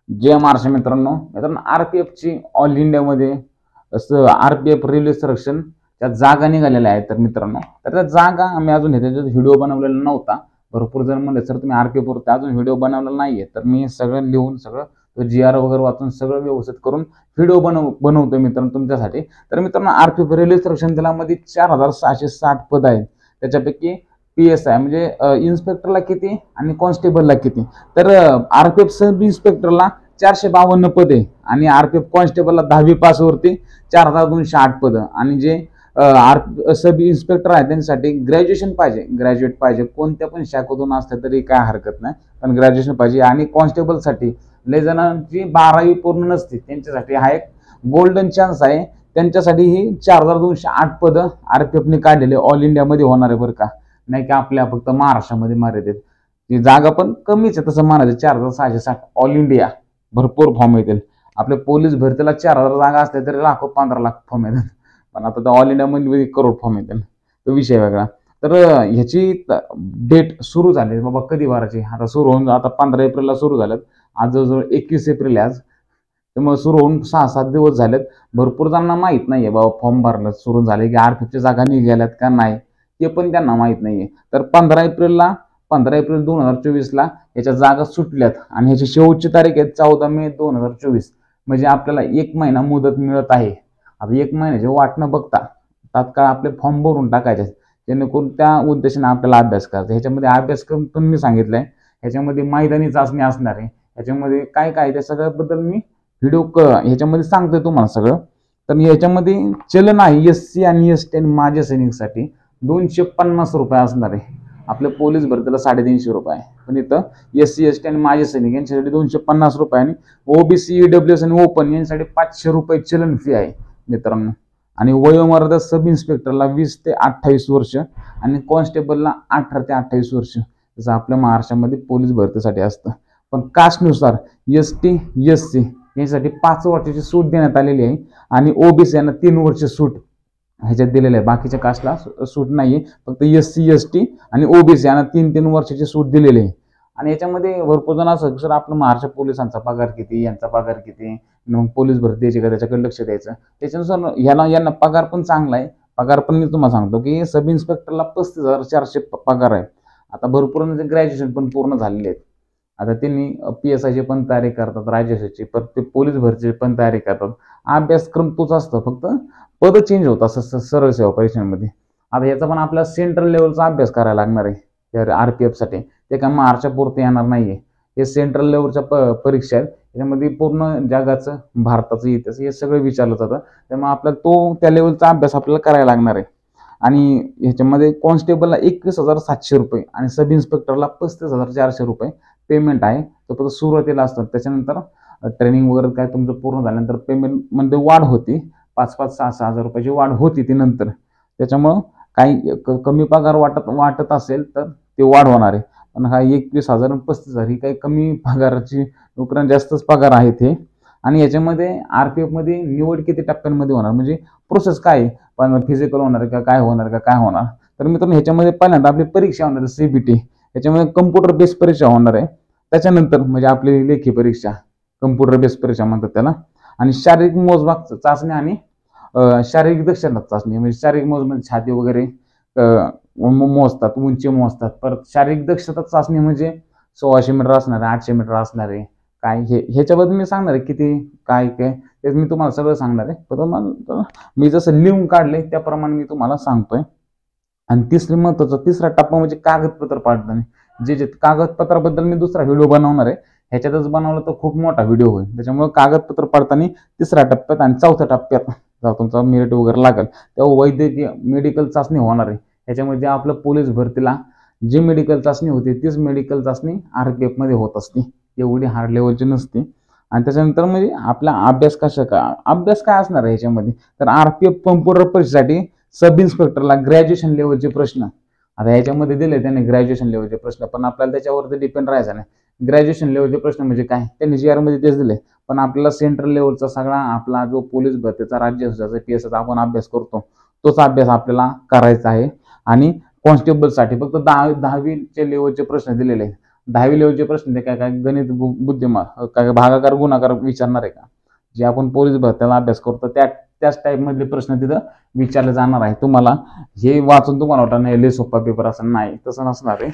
जय महाराष्ट्र मित्रांनो. आरपीएफची ऑल इंडियामध्ये RPF railway संरक्षण त्या जागा निघालेल्या आहेत. तर मित्रांनो, तर त्या जागा आम्ही अजून ह्याचा व्हिडिओ बनवलेला नव्हता. भरपूर जण म्हणले सर तुम्ही आरपीएफ वरती अजून व्हिडिओ बनवलेला नाहीये. तर मी सगळं लिहून सगळं जीआर वगैरे वाचून सगळं व्यवस्थित करून व्हिडिओ बनवतोय मित्रांनो तुमच्यासाठी. तर मित्रांनो, आरपीएफ रेल्वे संरक्षण दलामध्ये 4660 पद आहेत. त्याच्यापैकी PSI म्हणजे इन्स्पेक्टरला किती आणि कॉन्स्टेबलला किती. तर आरपीएफ सब इन्स्पेक्टरला 452 पद आहे आणि आरपीएफ कॉन्स्टेबलला 10वी पास वरती 4208 पद. आणि जे सब इन्स्पेक्टर आहे त्यांच्यासाठी ग्रॅज्युएशन पाहिजे, ग्रॅज्युएट पाहिजे. कोणत्या पण शाखेतून असलं तरी काय हरकत नाही, पण ग्रॅज्युएशन पाहिजे. आणि कॉन्स्टेबलसाठी लय जणांची 12वी पूर्ण नसते, त्यांच्यासाठी हा एक गोल्डन चान्स आहे. त्यांच्यासाठी ही 4208 पद आरपीएफने काढलेले ऑल इंडियामध्ये होणार आहे बरं का. नाही की आपल्या फक्त महाराष्ट्रामध्ये मर्यादित. ती जागा पण कमीच आहे तसं म्हणायचं. 4660 ऑल इंडिया भरपूर फॉर्म येतील. आपल्या पोलीस भरतीला 4000 जागा असल्या तरी लाखो 15 लाख फॉर्म येतात. पण आता तर ऑल इंडियामध्ये करोड फॉर्म येतील, तो विषय वेगळा. तर ह्याची डेट सुरू झाली बाबा कधी भरायची. आता सुरू होऊन आता 15 एप्रिलला सुरू झाल्यात. आज जवळजवळ 21 एप्रिल आहे आज. त्यामुळे सुरू होऊन 6-7 दिवस झालेत. भरपूर जणांना माहित नाहीये बाबा फॉर्म भरलं सुरू झाले की आरपीएफच्या जागा निघाल्यात का नाही, ते पण त्यांना माहित नाहीये. तर 15 एप्रिल 2024ला याच्या जागा सुटल्यात आणि ह्याची शेवटची तारीख आहे 14 मे 2024. म्हणजे आपल्याला 1 महिना मुदत मिळत आहे. आता 1 महिन्याची वाट न बघता तात्काळ आपले फॉर्म भरून टाकायचे, जेणेकरून त्या उद्देशाने आपल्याला अभ्यास करायचा. ह्याच्यामध्ये अभ्यासक्रम पण मी सांगितलंय. ह्याच्यामध्ये मैदानी चाचणी असणार आहे. ह्याच्यामध्ये काय काय त्या सगळ्याबद्दल मी व्हिडिओ ह्याच्यामध्ये सांगतोय तुम्हाला सगळं. तर ह्याच्यामध्ये चलन आहे SC आणि ST आणि माजी सैनिकसाठी 250 रुपये असणार आहे. आपल्या पोलीस भरतीला 350 रुपये, पण इथं SC ST आणि माजी सैनिक यांच्यासाठी 250 रुपये आणि OBC EWS आणि ओपन यांच्यासाठी 500 रुपये चलन फी आहे मित्रांनो. आणि वयोमर्यादा सब इन्स्पेक्टरला 20 ते 28 वर्ष आणि कॉन्स्टेबलला 18 ते 28 वर्ष, जसं आपल्या महाराष्ट्रामध्ये पोलीस भरतीसाठी असतं. पण कास्टनुसार ST SC यांच्यासाठी 5 वर्षाची सूट देण्यात आलेली आहे आणि OBC यांना 3 वर्ष सूट ह्याच्यात दिलेलं आहे. बाकीच्या कास्टला सूट नाहीये, फक्त SC ST आणि OBC यांना 3 वर्षाची सूट दिलेली आहे. आणि याच्यामध्ये भरपूर जण असं सर आपलं महाराष्ट्र पोलिसांचा पगार किती, यांचा पगार किती, मग पोलीस भरती द्यायची का त्याच्याकडे लक्ष द्यायचं. त्याच्यानुसार यांना पगार पण चांगला आहे. पगार पण मी तुम्हाला सांगतो की सब इन्स्पेक्टरला 35,400 पगार आहे. आता भरपूर ग्रॅज्युएशन पण पूर्ण झालेले आहेत. आता त्यांनी PSIची पण तयारी करतात, राज्याची पण ते पोलीस भरतीची पण तयारी करतात. अभ्यासक्रम तोच असतो, फक्त पद चेंज होत असं सरळ सेवा परीक्षांमध्ये. आता याचा पण आपला सेंट्रल लेवलचा अभ्यास करायला लागणार आहे आरपीएफ साठी. ते काय महाराष्ट्रापुरते येणार नाहीये. हे सेंट्रल लेवलच्या परीक्षा आहेत. त्याच्यामध्ये पूर्ण जगाचं, भारताचं इतिहास हे सगळं विचारलं जातं. त्यामुळे आपल्याला त्या लेवलचा अभ्यास आपल्याला करायला लागणार आहे. आणि ह्याच्यामध्ये कॉन्स्टेबलला 21,700 रुपये आणि सब इन्स्पेक्टरला 35,400 रुपये पेमेंट आहे. तो फक्त सुरुवातीला असतात. त्याच्यानंतर ट्रेनिंग वगैरे काय तुमचं पूर्ण झाल्यानंतर पेमेंटमध्ये वाढ होती. 5-5, 6-6 हजार रुपयाची वाढ होती ती नंतर. त्याच्यामुळं काही कमी पगार वाटत असेल तर ते वाढ होणार आहे. पण हा 21,000 आणि 35,000 ही काही कमी पगाराची नोकऱ्यांना जास्तच पगार आहेत हे. आणि याच्यामध्ये आरपीएफ मध्ये निवड किती टप्प्यांमध्ये होणार, म्हणजे प्रोसेस काय आहे, पण फिजिकल होणार का, काय होणार. तर मित्रांनो, ह्याच्यामध्ये पहिल्यांदा आपली परीक्षा होणार आहे CBT. ह्याच्यामध्ये कम्प्युटर बेस्ड परीक्षा होणार आहे. त्याच्यानंतर म्हणजे आपली लेखी परीक्षा, कम्प्युटर बेस्ड परीक्षा म्हणतात त्याला. आणि शारीरिक मोजमाप चाचणी आणि शारीरिक दक्षता चाचणी, म्हणजे शारीरिक मोजमाप छाती वगैरे मोजतात, उंची मोजतात. परत शारीरिक दक्षता चाचणी म्हणजे 1600 मीटर असणार आहे, 800 मीटर असणार आहे. काय ह्याच्याबद्दल मी सांगणार आहे किती काय ते मी तुम्हाला सगळं सांगणार आहे. पण मी जसं लिहून काढले त्याप्रमाणे मी तुम्हाला सांगतोय. आणि तिसरा टप्पा म्हणजे कागदपत्र पाठवणे. जे कागदपत्राबद्दल मी दुसरा व्हिडिओ बनवणार आहे. ह्याच्यातच बनवलं तर खूप मोठा व्हिडिओ होईल. त्याच्यामुळे कागदपत्र पाडताना 3ऱ्या टप्प्यात आणि 4थ्या टप्प्यात जेव्हा तुमचा मेरिट वगैरे लागेल तेव्हा वैद्यकीय मेडिकल चाचणी होणार आहे. ह्याच्यामध्ये आपलं पोलीस भरतीला जी मेडिकल चाचणी होती तीच मेडिकल चाचणी आरपीएफ मध्ये होत असते. एवढी हार्ड लेवलची नसते. आणि त्याच्यानंतर म्हणजे आपला अभ्यास काय असणार आहे ह्याच्यामध्ये, तर आरपीएफ कम्प्युटर परीक्षेसाठी सब इन्स्पेक्टरला ग्रॅज्युएशन लेवलचे प्रश्न आता ह्याच्यामध्ये दिले त्याने ग्रॅज्युएशन लेवलचे प्रश्न. पण आपल्याला त्याच्यावरती डिपेंड राहायचं नाही. ग्रॅज्युएशन लेवलचे प्रश्न म्हणजे काय त्यांनी GR मध्ये तेच दिले. पण आपल्याला सेंट्रल लेवलचा सगळा आपला जो पोलीस भरतीचा राज्य PSIचा आपण अभ्यास करतो तोच अभ्यास आपल्याला करायचा आहे. आणि कॉन्स्टेबलसाठी फक्त 10वीचे लेवलचे प्रश्न दिलेले आहेत. 10वी लेवलचे प्रश्न ते काय काय गणित बुद्धिमत्ता काय भागाकार गुणाकार विचारणार आहे का, जे आपण पोलीस भरतीला अभ्यास करतो त्याच टाईप मधले प्रश्न तिथं विचारले जाणार आहे. तुम्हाला हे वाचून तुम्हाला वाटत नाही लय सोपा पेपर असं, नाही तसं नसणार आहे.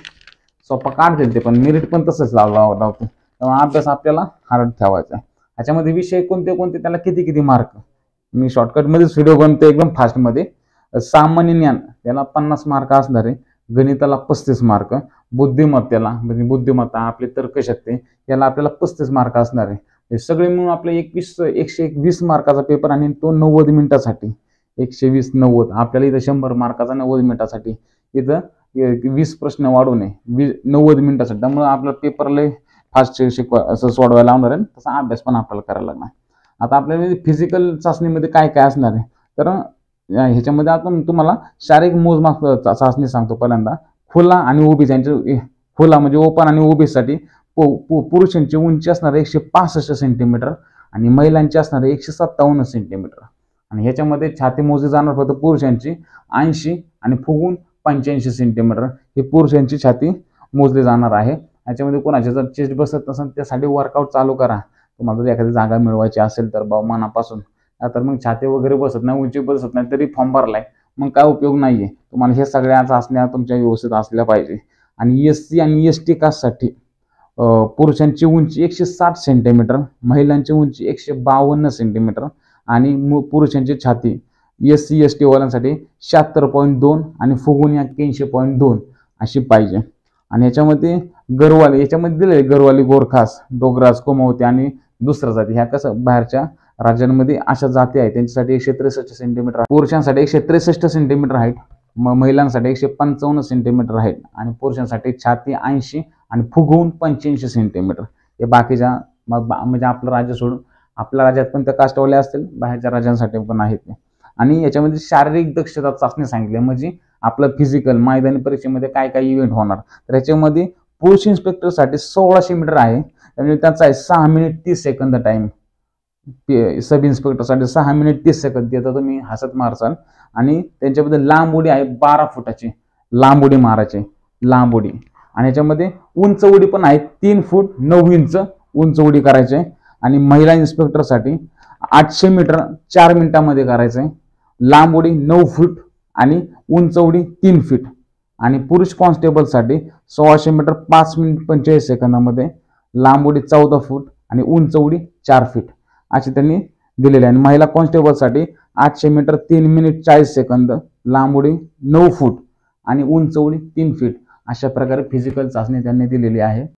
सोपा काढतील ते, पण मेरिट पण तसंच लावतो. तेव्हा अभ्यास आपल्याला हार्ड ठेवायचा आहे. ह्याच्यामध्ये विषय कोणते कोणते, त्याला किती किती मार्क, मी शॉर्टकटमध्येच व्हिडिओ बनतो एकदम फास्टमध्ये. सामान्य ज्ञान त्याला 50 मार्क असणार आहे, गणिताला 35 मार्क, बुद्धिमत्तेला म्हणजे बुद्धिमत्ता आपली तर्कशक्ती याला आपल्याला 35 मार्क असणार आहे. हे सगळे मिळून आपलं 120 मार्काचा पेपर, आणि तो 90 मिनिटासाठी. 120 90 आपल्याला इथं 100 मार्काचा 90 मिनिटासाठी, इथं 20 प्रश्न वाढवून 90 मिनिटासाठी. त्यामुळे आपला पेपर लय फास्ट असं सोडवायला लावणार आहे, तसा अभ्यास पण आपल्याला करायला लागणार. आता आपल्याला फिजिकल चाचणीमध्ये काय काय असणार आहे, तर ह्याच्यामध्ये आपण तुम्हाला शारीरिक मोजमाप चाचणी सांगतो. पहिल्यांदा खुला आणि उभी, ज्यांचे खुला म्हणजे ओपन आणि उभीसाठी पुरुषांची उंची असणार 165 सेंटीमीटर आणि महिलांची असणार 157 सेंटीमीटर. आणि ह्याच्यामध्ये छाती मोजली जाणार फक्त पुरुषांची 80 आणि फुगून 85 सेंटीमीटर, हे पुरुषांची छाती मोजली जाणार आहे. ह्याच्यामध्ये कोणाच्या जर चेस्ट बसत नसेल त्यासाठी वर्कआउट चालू करा. तुम्हाला जर एखादी जागा मिळवायची असेल तर मनापासून, तर मग छाती वगैरे बसत नाही, उंची बसत नाही तरी फॉर्म भरलाय, मग काय उपयोग नाहीये. तुम्हाला हे सगळ्या चाचण्या तुमच्या व्यवस्थित असल्या पाहिजे. आणि SC आणि ST कास्टसाठी पुरुषांची उंची 160 सेंटीमीटर, महिलांची उंची 152 सेंटीमीटर आणि पुरुषांची छाती SC ST वाल्यांसाठी 76.2 आणि फुगून 81.2 अशी पाहिजे. आणि याच्यामध्ये गरवाली, याच्यामध्ये दिले गरवाली, गोरखास, डोगराज, कोमावती आणि दुसऱ्या जाती, ह्या कसं बाहेरच्या राज्यांमध्ये अशा जाती आहेत, त्यांच्यासाठी 163 सेंटीमीटर, पुरुषांसाठी 163 सेंटीमीटर हाईट, महिलांसाठी 155 सेंटीमीटर हाईट आणि पुरुषांसाठी छाती 80 आणि फुगवून 85 सेंटीमीटर. हे बाकीच्या म्हणजे आपलं राज्य सोडून आपल्या राज्यात पण त्या कास्टवाले असतील, बाहेरच्या राज्यांसाठी पण आहेत ते. आणि याच्यामध्ये शारीरिक दक्षता चाचणी सांगितली, म्हणजे आपलं फिजिकल मैदानी परीक्षेमध्ये काय काय इव्हेंट होणार. तर याच्यामध्ये पुरुष इन्स्पेक्टरसाठी 1600 मीटर आहे, त्यामुळे त्याचा आहे 6 मिनिट 30 सेकंद टाइम. सब इन्स्पेक्टरसाठी 6 मिनिट 30 सेकंद देता, तुम्ही हसत मारसाल. आणि त्यांच्यामध्ये लांब उडी आहे 12 फुटाची, लांब उडी मारायची, लांब उडी. आणि याच्यामध्ये उंच उडी पण आहे 3 फूट 9 इंच उंच उडी करायची. आणि महिला इन्स्पेक्टरसाठी 800 मीटर 4 मिनिटांमध्ये करायचंय, लांब उडी 9 फूट आणि उंच उडी 3 फीट. आणि पुरुष कॉन्स्टेबलसाठी 1600 मीटर 5 मिनिट 45 सेकंदामध्ये, लांब उडी 14 फूट आणि उंच उडी 4 फीट असे त्यांनी दिलेले आहे. आणि महिला कॉन्स्टेबलसाठी 800 मीटर 3 मिनिट 40 सेकंद, लांब उडी 9 फूट आणि उंच उडी 3 फीट अशा प्रकारे फिजिकल चाचणी त्यांनी दिलेली आहे.